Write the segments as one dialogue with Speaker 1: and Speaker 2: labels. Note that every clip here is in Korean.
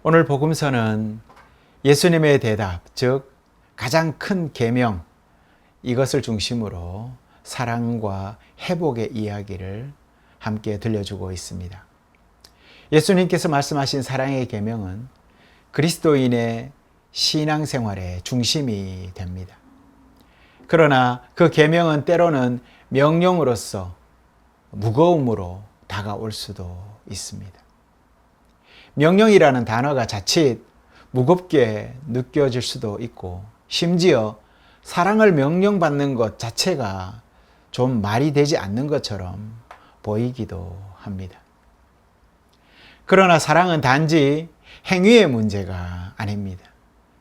Speaker 1: 오늘 복음서는 예수님의 대답, 즉 가장 큰 계명, 이것을 중심으로 사랑과 회복의 이야기를 함께 들려주고 있습니다. 예수님께서 말씀하신 사랑의 계명은 그리스도인의 신앙생활의 중심이 됩니다. 그러나 그 계명은 때로는 명령으로서 무거움으로 다가올 수도 있습니다. 명령이라는 단어가 자칫 무겁게 느껴질 수도 있고, 심지어 사랑을 명령받는 것 자체가 좀 말이 되지 않는 것처럼 보이기도 합니다. 그러나 사랑은 단지 행위의 문제가 아닙니다.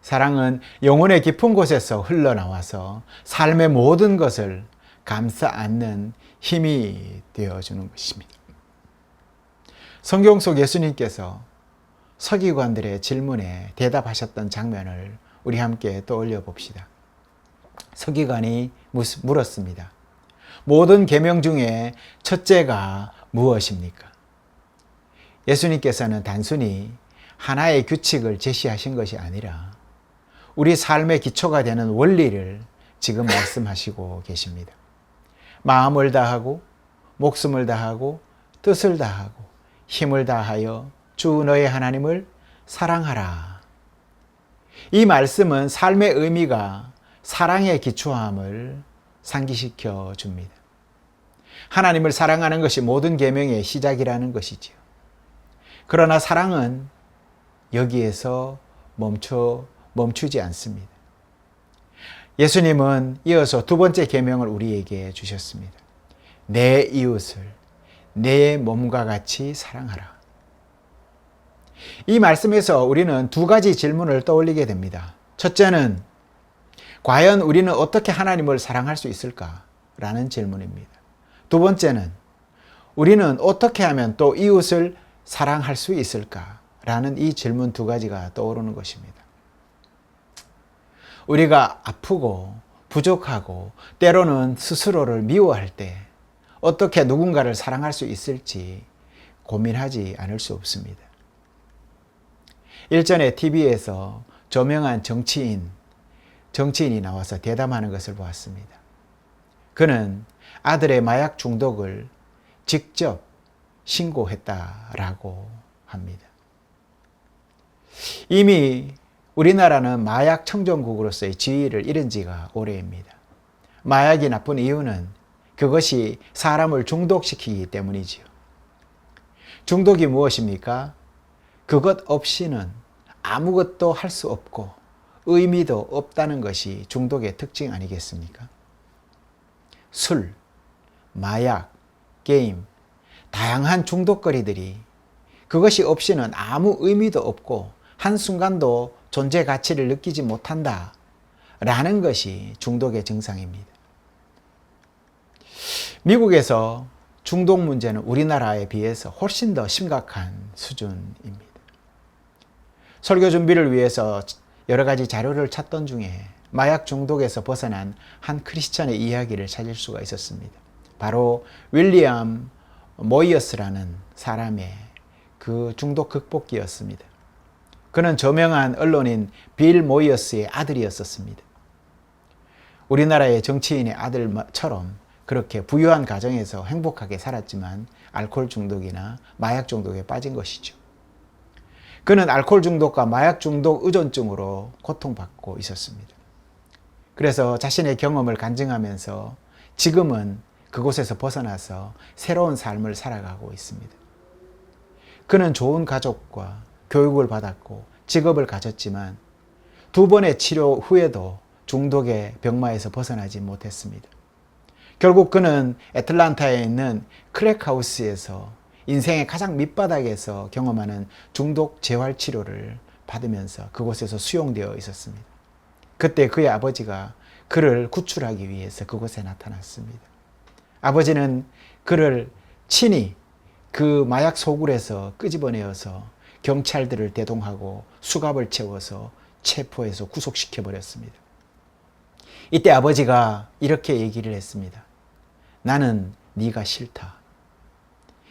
Speaker 1: 사랑은 영혼의 깊은 곳에서 흘러나와서 삶의 모든 것을 감싸 안는 힘이 되어주는 것입니다. 성경 속 예수님께서 서기관들의 질문에 대답하셨던 장면을 우리 함께 떠올려 봅시다. 서기관이 물었습니다. 모든 계명 중에 첫째가 무엇입니까? 예수님께서는 단순히 하나의 규칙을 제시하신 것이 아니라 우리 삶의 기초가 되는 원리를 지금 말씀하시고 계십니다. 마음을 다하고 목숨을 다하고 뜻을 다하고 힘을 다하여 주 너의 하나님을 사랑하라. 이 말씀은 삶의 의미가 사랑에 기초함을 상기시켜 줍니다. 하나님을 사랑하는 것이 모든 계명의 시작이라는 것이지요. 그러나 사랑은 여기에서 멈추지 않습니다. 예수님은 이어서 두 번째 계명을 우리에게 주셨습니다. 내 이웃을 내 몸과 같이 사랑하라. 이 말씀에서 우리는 두 가지 질문을 떠올리게 됩니다. 첫째는 과연 우리는 어떻게 하나님을 사랑할 수 있을까? 라는 질문입니다. 두 번째는 우리는 어떻게 하면 또 이웃을 사랑할 수 있을까? 라는 이 질문 두 가지가 떠오르는 것입니다. 우리가 아프고 부족하고 때로는 스스로를 미워할 때 어떻게 누군가를 사랑할 수 있을지 고민하지 않을 수 없습니다. 일전에 TV에서 저명한 정치인이 나와서 대담하는 것을 보았습니다. 그는 아들의 마약 중독을 직접 신고했다라고 합니다. 이미 우리나라는 마약 청정국으로서의 지위를 잃은 지가 오래입니다. 마약이 나쁜 이유는 그것이 사람을 중독시키기 때문이지요. 중독이 무엇입니까? 그것 없이는 아무것도 할 수 없고 의미도 없다는 것이 중독의 특징 아니겠습니까? 술, 마약, 게임, 다양한 중독거리들이 그것이 없이는 아무 의미도 없고 한순간도 존재 가치를 느끼지 못한다 라는 것이 중독의 증상입니다. 미국에서 중독 문제는 우리나라에 비해서 훨씬 더 심각한 수준입니다. 설교 준비를 위해서 여러 가지 자료를 찾던 중에 마약 중독에서 벗어난 한 크리스찬의 이야기를 찾을 수가 있었습니다. 바로 윌리엄 모이어스라는 사람의 그 중독 극복기였습니다. 그는 저명한 언론인 빌 모이어스의 아들이었습니다. 우리나라의 정치인의 아들처럼 그렇게 부유한 가정에서 행복하게 살았지만 알코올 중독이나 마약 중독에 빠진 것이죠. 그는 알코올 중독과 마약 중독 의존증으로 고통받고 있었습니다. 그래서 자신의 경험을 간증하면서 지금은 그곳에서 벗어나서 새로운 삶을 살아가고 있습니다. 그는 좋은 가족과 교육을 받았고 직업을 가졌지만 두 번의 치료 후에도 중독의 병마에서 벗어나지 못했습니다. 결국 그는 애틀란타에 있는 크랙하우스에서 인생의 가장 밑바닥에서 경험하는 중독 재활 치료를 받으면서 그곳에서 수용되어 있었습니다. 그때 그의 아버지가 그를 구출하기 위해서 그곳에 나타났습니다. 아버지는 그를 친히 그 마약 소굴에서 끄집어내어서 경찰들을 대동하고 수갑을 채워서 체포해서 구속시켜 버렸습니다. 이때 아버지가 이렇게 얘기를 했습니다. 나는 네가 싫다.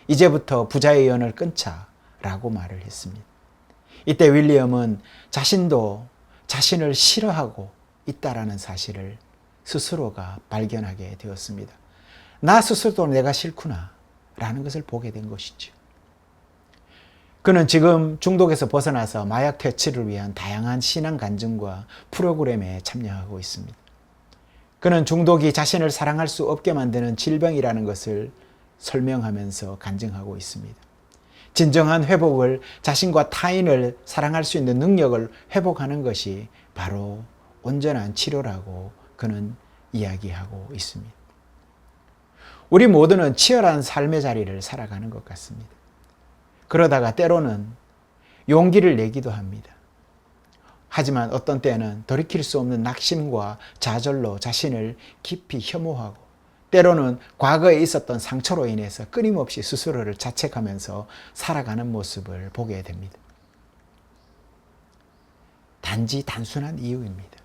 Speaker 1: 이제부터 부자의 연을 끊자 라고 말을 했습니다. 이때 윌리엄은 자신도 자신을 싫어하고 있다라는 사실을 스스로가 발견하게 되었습니다. 나 스스로도 내가 싫구나 라는 것을 보게 된 것이죠. 그는 지금 중독에서 벗어나서 마약 퇴치를 위한 다양한 신앙 간증과 프로그램에 참여하고 있습니다. 그는 중독이 자신을 사랑할 수 없게 만드는 질병이라는 것을 설명하면서 간증하고 있습니다. 진정한 회복을, 자신과 타인을 사랑할 수 있는 능력을 회복하는 것이 바로 온전한 치료라고 그는 이야기하고 있습니다. 우리 모두는 치열한 삶의 자리를 살아가는 것 같습니다. 그러다가 때로는 용기를 내기도 합니다. 하지만 어떤 때는 돌이킬 수 없는 낙심과 좌절로 자신을 깊이 혐오하고 때로는 과거에 있었던 상처로 인해서 끊임없이 스스로를 자책하면서 살아가는 모습을 보게 됩니다. 단지 단순한 이유입니다.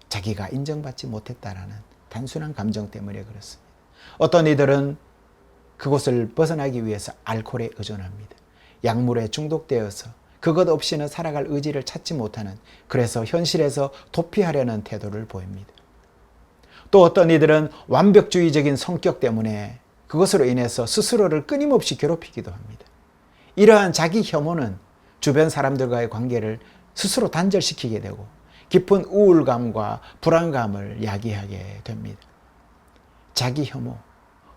Speaker 1: 자기가 인정받지 못했다라는 단순한 감정 때문에 그렇습니다. 어떤 이들은 그곳을 벗어나기 위해서 알코올에 의존합니다. 약물에 중독되어서 그것 없이는 살아갈 의지를 찾지 못하는, 그래서 현실에서 도피하려는 태도를 보입니다. 또 어떤 이들은 완벽주의적인 성격 때문에 그것으로 인해서 스스로를 끊임없이 괴롭히기도 합니다. 이러한 자기 혐오는 주변 사람들과의 관계를 스스로 단절시키게 되고 깊은 우울감과 불안감을 야기하게 됩니다. 자기 혐오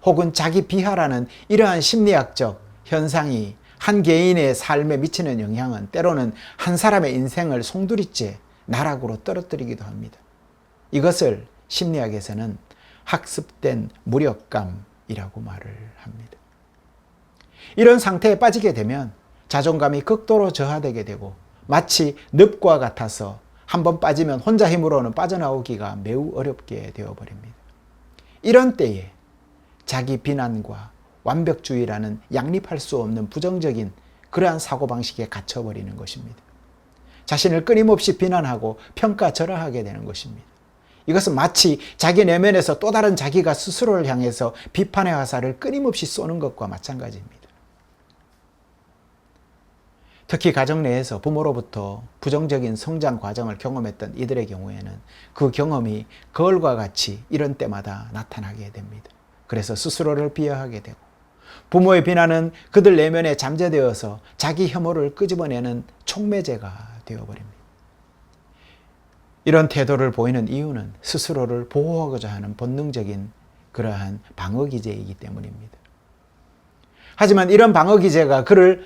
Speaker 1: 혹은 자기 비하라는 이러한 심리학적 현상이 한 개인의 삶에 미치는 영향은 때로는 한 사람의 인생을 송두리째 나락으로 떨어뜨리기도 합니다. 이것을 심리학에서는 학습된 무력감이라고 말을 합니다. 이런 상태에 빠지게 되면 자존감이 극도로 저하되게 되고 마치 늪과 같아서 한번 빠지면 혼자 힘으로는 빠져나오기가 매우 어렵게 되어버립니다. 이런 때에 자기 비난과 완벽주의라는 양립할 수 없는 부정적인 그러한 사고방식에 갇혀버리는 것입니다. 자신을 끊임없이 비난하고 평가절하하게 되는 것입니다. 이것은 마치 자기 내면에서 또 다른 자기가 스스로를 향해서 비판의 화살을 끊임없이 쏘는 것과 마찬가지입니다. 특히 가정 내에서 부모로부터 부정적인 성장 과정을 경험했던 이들의 경우에는 그 경험이 거울과 같이 이런 때마다 나타나게 됩니다. 그래서 스스로를 비하하게 되고 부모의 비난은 그들 내면에 잠재되어서 자기 혐오를 끄집어내는 촉매제가 되어버립니다. 이런 태도를 보이는 이유는 스스로를 보호하고자 하는 본능적인 그러한 방어기제이기 때문입니다. 하지만 이런 방어기제가 그를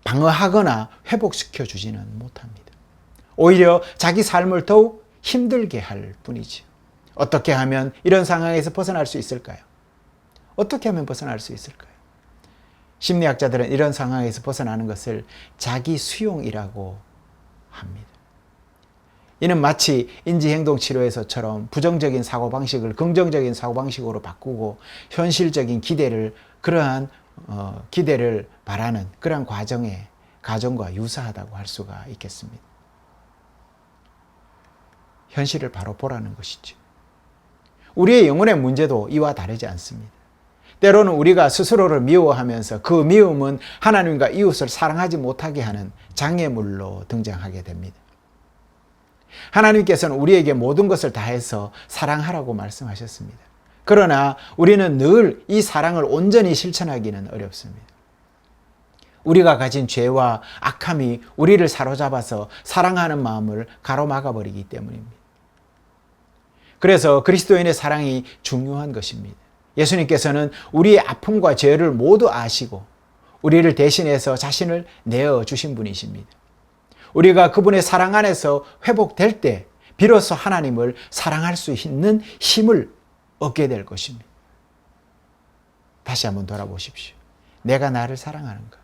Speaker 1: 방어하거나 회복시켜 주지는 못합니다. 오히려 자기 삶을 더욱 힘들게 할 뿐이죠. 어떻게 하면 이런 상황에서 벗어날 수 있을까요? 어떻게 하면 벗어날 수 있을까요? 심리학자들은 이런 상황에서 벗어나는 것을 자기 수용이라고 합니다. 이는 마치 인지행동치료에서처럼 부정적인 사고방식을 긍정적인 사고방식으로 바꾸고 현실적인 기대를, 그러한 기대를 바라는 그러한 과정과 유사하다고 할 수가 있겠습니다. 현실을 바로 보라는 것이죠. 우리의 영혼의 문제도 이와 다르지 않습니다. 때로는 우리가 스스로를 미워하면서 그 미움은 하나님과 이웃을 사랑하지 못하게 하는 장애물로 등장하게 됩니다. 하나님께서는 우리에게 모든 것을 다해서 사랑하라고 말씀하셨습니다. 그러나 우리는 늘 이 사랑을 온전히 실천하기는 어렵습니다. 우리가 가진 죄와 악함이 우리를 사로잡아서 사랑하는 마음을 가로막아 버리기 때문입니다. 그래서 그리스도인의 사랑이 중요한 것입니다. 예수님께서는 우리의 아픔과 죄를 모두 아시고 우리를 대신해서 자신을 내어주신 분이십니다. 우리가 그분의 사랑 안에서 회복될 때 비로소 하나님을 사랑할 수 있는 힘을 얻게 될 것입니다. 다시 한번 돌아보십시오. 내가 나를 사랑하는가?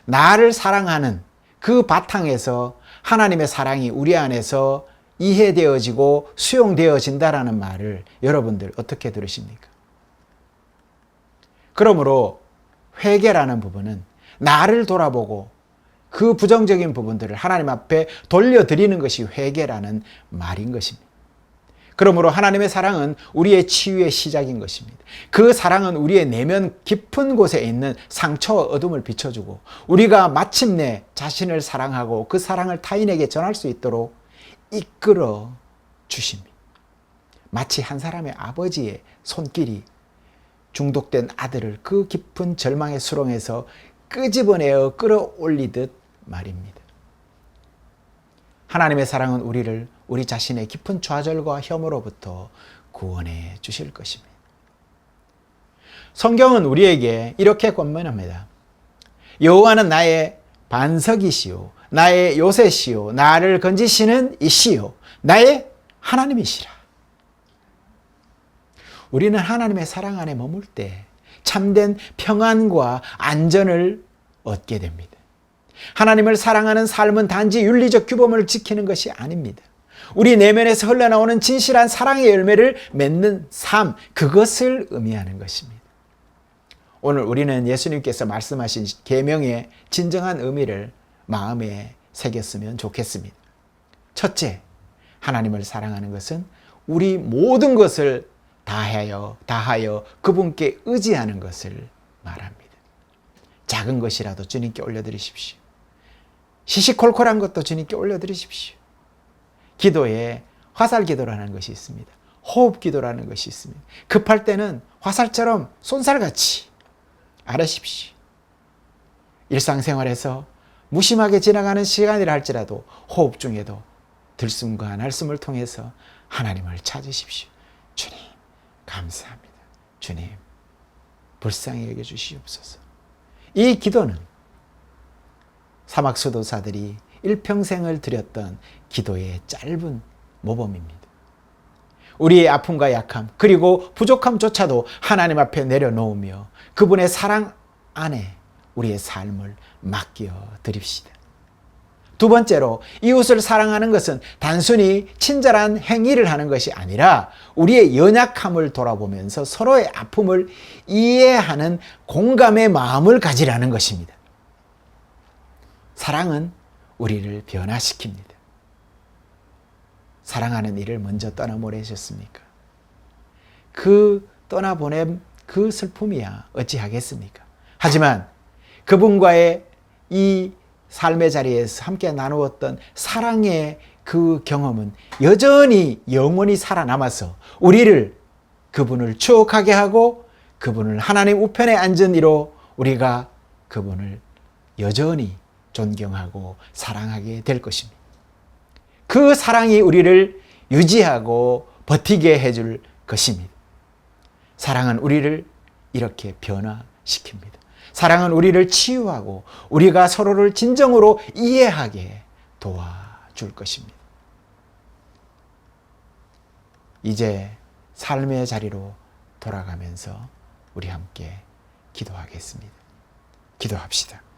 Speaker 1: 나를 사랑하는 그 바탕에서 하나님의 사랑이 우리 안에서 이해되어지고 수용되어진다라는 말을 여러분들 어떻게 들으십니까? 그러므로 회개라는 부분은 나를 돌아보고 그 부정적인 부분들을 하나님 앞에 돌려드리는 것이 회개라는 말인 것입니다. 그러므로 하나님의 사랑은 우리의 치유의 시작인 것입니다. 그 사랑은 우리의 내면 깊은 곳에 있는 상처와 어둠을 비춰주고 우리가 마침내 자신을 사랑하고 그 사랑을 타인에게 전할 수 있도록 이끌어 주십니다. 마치 한 사람의 아버지의 손길이 중독된 아들을 그 깊은 절망의 수렁에서 끄집어내어 끌어올리듯 말입니다. 하나님의 사랑은 우리를 우리 자신의 깊은 좌절과 혐오로부터 구원해 주실 것입니다. 성경은 우리에게 이렇게 권면합니다. 여호와는 나의 반석이시요 나의 요새시요 나를 건지시는 이시요 나의 하나님이시라. 우리는 하나님의 사랑 안에 머물 때 참된 평안과 안전을 얻게 됩니다. 하나님을 사랑하는 삶은 단지 윤리적 규범을 지키는 것이 아닙니다. 우리 내면에서 흘러나오는 진실한 사랑의 열매를 맺는 삶, 그것을 의미하는 것입니다. 오늘 우리는 예수님께서 말씀하신 계명의 진정한 의미를 마음에 새겼으면 좋겠습니다. 첫째, 하나님을 사랑하는 것은 우리 모든 것을 다하여 그분께 의지하는 것을 말합니다. 작은 것이라도 주님께 올려드리십시오. 시시콜콜한 것도 주님께 올려드리십시오. 기도에 화살 기도라는 것이 있습니다. 호흡 기도라는 것이 있습니다. 급할 때는 화살처럼 쏜살같이 알으십시오. 일상생활에서 무심하게 지나가는 시간이라 할지라도 호흡 중에도 들숨과 날숨을 통해서 하나님을 찾으십시오. 주님 감사합니다. 주님 불쌍히 여겨주시옵소서. 이 기도는 사막 수도사들이 일평생을 드렸던 기도의 짧은 모범입니다. 우리의 아픔과 약함 그리고 부족함조차도 하나님 앞에 내려놓으며 그분의 사랑 안에 우리의 삶을 맡겨 드립시다. 두 번째로 이웃을 사랑하는 것은 단순히 친절한 행위를 하는 것이 아니라 우리의 연약함을 돌아보면서 서로의 아픔을 이해하는 공감의 마음을 가지라는 것입니다. 사랑은 우리를 변화시킵니다. 사랑하는 이를 먼저 떠나보내셨습니까? 그 떠나보냄 그 슬픔이야 어찌하겠습니까? 하지만 그분과의 이 삶의 자리에서 함께 나누었던 사랑의 그 경험은 여전히 영원히 살아남아서 우리를 그분을 추억하게 하고 그분을 하나님 우편에 앉은 이로 우리가 그분을 여전히 존경하고 사랑하게 될 것입니다. 그 사랑이 우리를 유지하고 버티게 해줄 것입니다. 사랑은 우리를 이렇게 변화시킵니다. 사랑은 우리를 치유하고 우리가 서로를 진정으로 이해하게 도와줄 것입니다. 이제 삶의 자리로 돌아가면서 우리 함께 기도하겠습니다. 기도합시다.